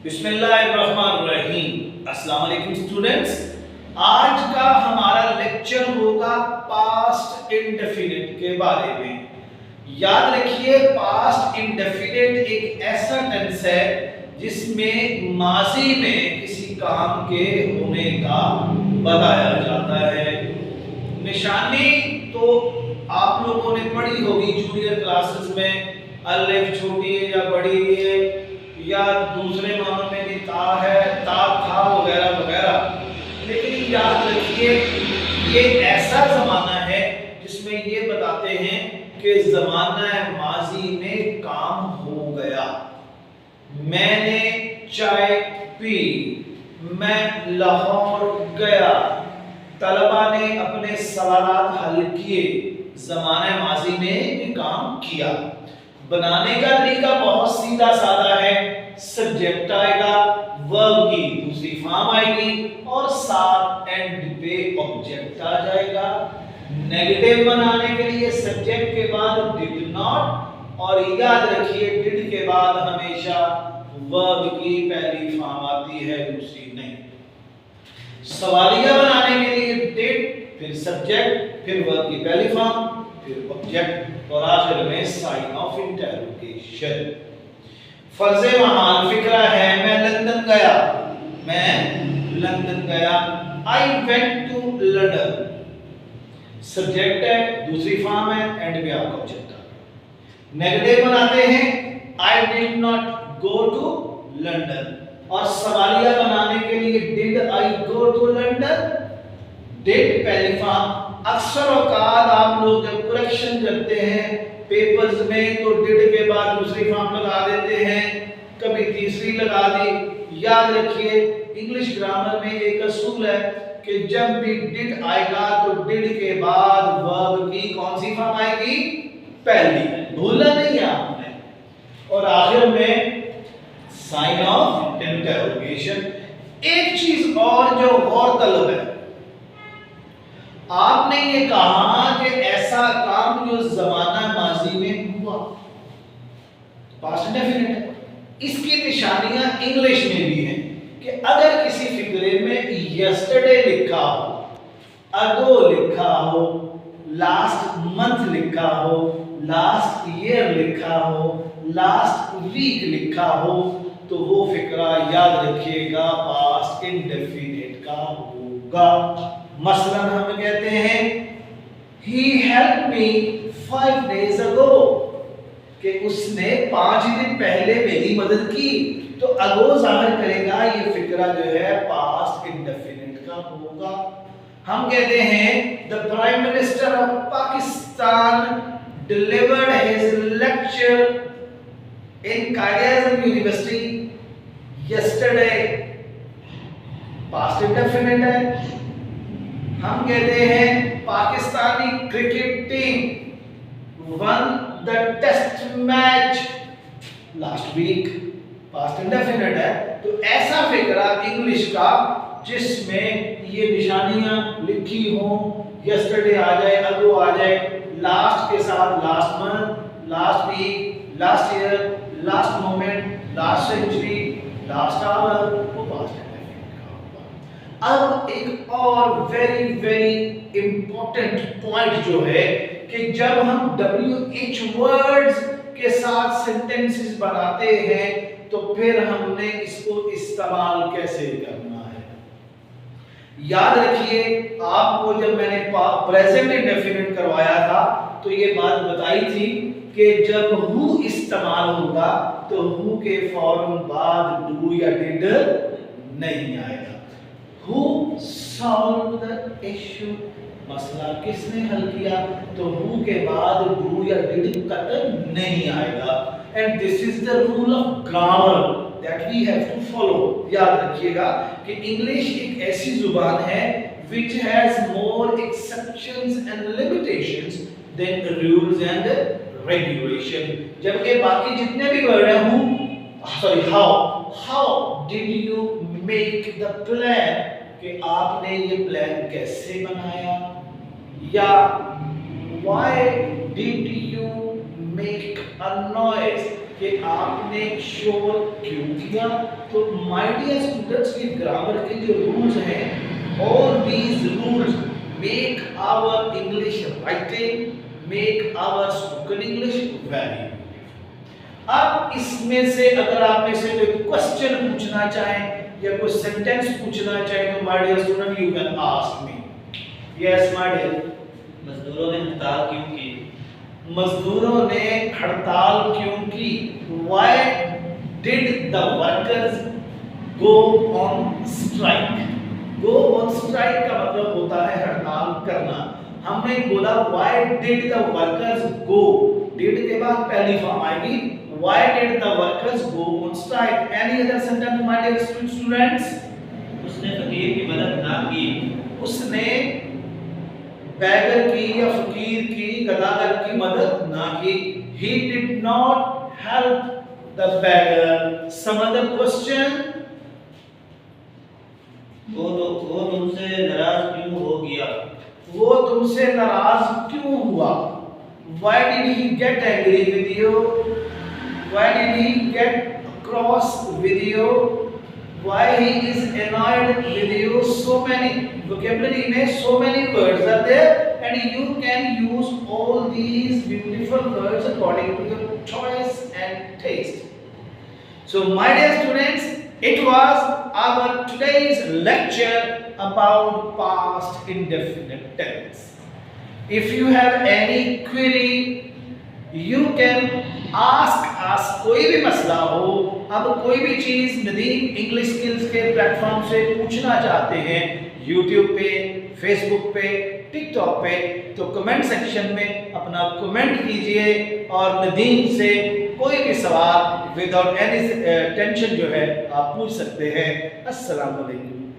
बिस्मिल्लाहिर्रहमानिर्रहीम। अस्सलाम वालेकुम स्टूडेंट्स। आज का हमारा लेक्चर होगा पास्ट इंडेफिनिट के बारे में। याद रखिए, पास्ट इंडेफिनिट एक ऐसा टेंस है जिसमें माजी में किसी काम के होने का बताया जाता है। निशानी तो आप लोगों ने पढ़ी होगी जूनियर क्लासेस में, अलिफ छोटी है या बड़ी है, या दूसरे मानों में भी ता है, ता था वगैरह वगैरह। लेकिन याद रखिए, ये ऐसा जमाना है जिसमें ये बताते हैं कि जमाना माजी में काम हो गया। मैंने चाय पी, मैं लाहौर गया, तलबा ने अपने सवालात हल किए। जमाने माजी में ये काम किया। बनाने का तरीका बहुत सीधा सादा है। सब्जेक्ट आएगा, वर्ब की दूसरी फॉर्म आएगी और साथ एंड पे ऑब्जेक्ट आ जाएगा। नेगेटिव बनाने के लिए सब्जेक्ट के बाद डिड नॉट, और याद रखिए डिड के बाद हमेशा वर्ब की पहली फॉर्म आती है, दूसरी नहीं। सवालिया बनाने के लिए डिड, फिर सब्जेक्ट, फिर वर्ब की पहली फॉर्म, फिर ऑब्जेक्ट और आखिर में साइन ऑफ इंटरोगेशन। फर्ज़े महाल फिक्रा है, मैं लंदन गया, मैं लंदन गया। I went to London. Subject है, दूसरी फॉर्म है, एंड में आपका ऑब्जेक्ट आ गया। नेगेटिव बनाते हैं, I did not go to London. और सवालिया बनाने के लिए did I go to London, did पहली फॉर्म। अक्सर औकात आप लोग जब करेक्शन करते हैं पेपर्स में तो डिड के बाद दूसरी फॉर्म लगा देते हैं, कभी तीसरी लगा दी। याद रखिए, इंग्लिश ग्रामर में एक असूल है कि जब भी डिड आएगा तो डिड के बाद वर्ब की कौन सी फॉर्म आएगी? पहली। भूलना नहीं है आपने। और आखिर में साइन ऑफ इंटरोगेशन। एक चीज और जो गौर तलब है, आपने ये कहा कि ऐसा काम जो जमाना माजी में हुआ, पास्ट इंडेफिनिट है। इसकी निशानियां इंग्लिश में भी हैं कि अगर किसी फिक्रे में यस्टरडे लिखा हो, अगो लिखा हो, लास्ट मंथ लिखा हो, लास्ट ईयर लिखा हो, लास्ट वीक लिखा हो, तो वो फिक्रा याद रखिएगा पास्ट इंडेफिनिट का होगा। मसलन हम कहते हैं he helped me 5 days ago, कि उसने 5 दिन पहले मेरी मदद की। तो अगो जाहिर करेगा ये फिक्रा जो है पास्ट इंडेफिनिट का होगा। हम कहते हैं the prime minister of Pakistan delivered his lecture in Quaid e Azam university yesterday, past indefinite है। हम कहते हैं Pakistani cricket team won the test match last week, past indefinite है। तो ऐसा फिक्रा इंग्लिश का जिसमें ये निशानियां लिखी हों, यस्टरडे आ जाए, अगो आ जाए, लास्ट के साथ last month, last week, last year, last moment, last century, last hour, वो पास्ट। अब एक और वेरी वेरी इंपॉर्टेंट पॉइंट जो है कि जब हम WH वर्ड्स के साथ सेंटेंसेस बनाते हैं तो फिर हमने इसको इस्तेमाल कैसे करना है। याद रखिए, आपको जब मैंने प्रेजेंट इंडेफिनिट करवाया था तो ये बात बताई थी कि जब हु इस्तेमाल होगा तो हु के फौरन बाद डू या डिड नहीं आएगा। Who solved the issue? मसला किसने हल किया, तो who के बाद do या did कतई नहीं आएगा। And this is the rule of grammar that we have to follow। याद रखिएगा कि इंग्लिश एक ऐसी जुबान है which has more exceptions and limitations than rules and regulation। जबकि बाकी जितने भी वर्ड हैं how did you make the plan, कि आपने ये प्लान कैसे बनाया, या why did you make a noise, कि आपने शोर क्यों किया। तो माय डियर स्टूडेंट्स, ये ग्रामर के जो रूल्स हैं, all these rules make our English writing, make our spoken English very. अब इसमें से अगर आप में से कोई क्वेश्चन पूछना चाहें या कोई सेंटेंस पूछना चाहें तो my dear student you can ask me. Yes my dear. मजदूरों ने हड़ताल क्यों की? मजदूरों ने हड़ताल क्यों की? Why did the workers go on strike? Go on strike का मतलब होता है हड़ताल करना। हमने बोला why did the workers go, did के बाद पहली फॉर्म आएगी, why did the workers go on strike? Any other sentence my dear students? उसने फकीर की मदद ना की। उसने बैगर की या फकीर की, गदागर की मदद ना की। He did not help the beggar. Some other question? वो तुमसे नाराज क्यों हो गया? वो तुमसे नाराज क्यों हुआ? Why did he get angry with you? Why did he get cross with you? Why he is annoyed with you? So many vocabulary में so many words are there and you can use all these beautiful words according to your choice and taste. So my dear students, it was our today's lecture about past indefinite tense. If you have any query, you can ask us। कोई भी मसला हो, अब कोई भी चीज Nadeem English skills के platform से पूछना चाहते हैं, यूट्यूब पे, फेसबुक पे, टिकटॉक पे, तो कमेंट सेक्शन में अपना कमेंट कीजिए और नदीम से कोई भी सवाल विदाउट एनी टेंशन जो है आप पूछ सकते हैं। अस्सलाम वालेकुम।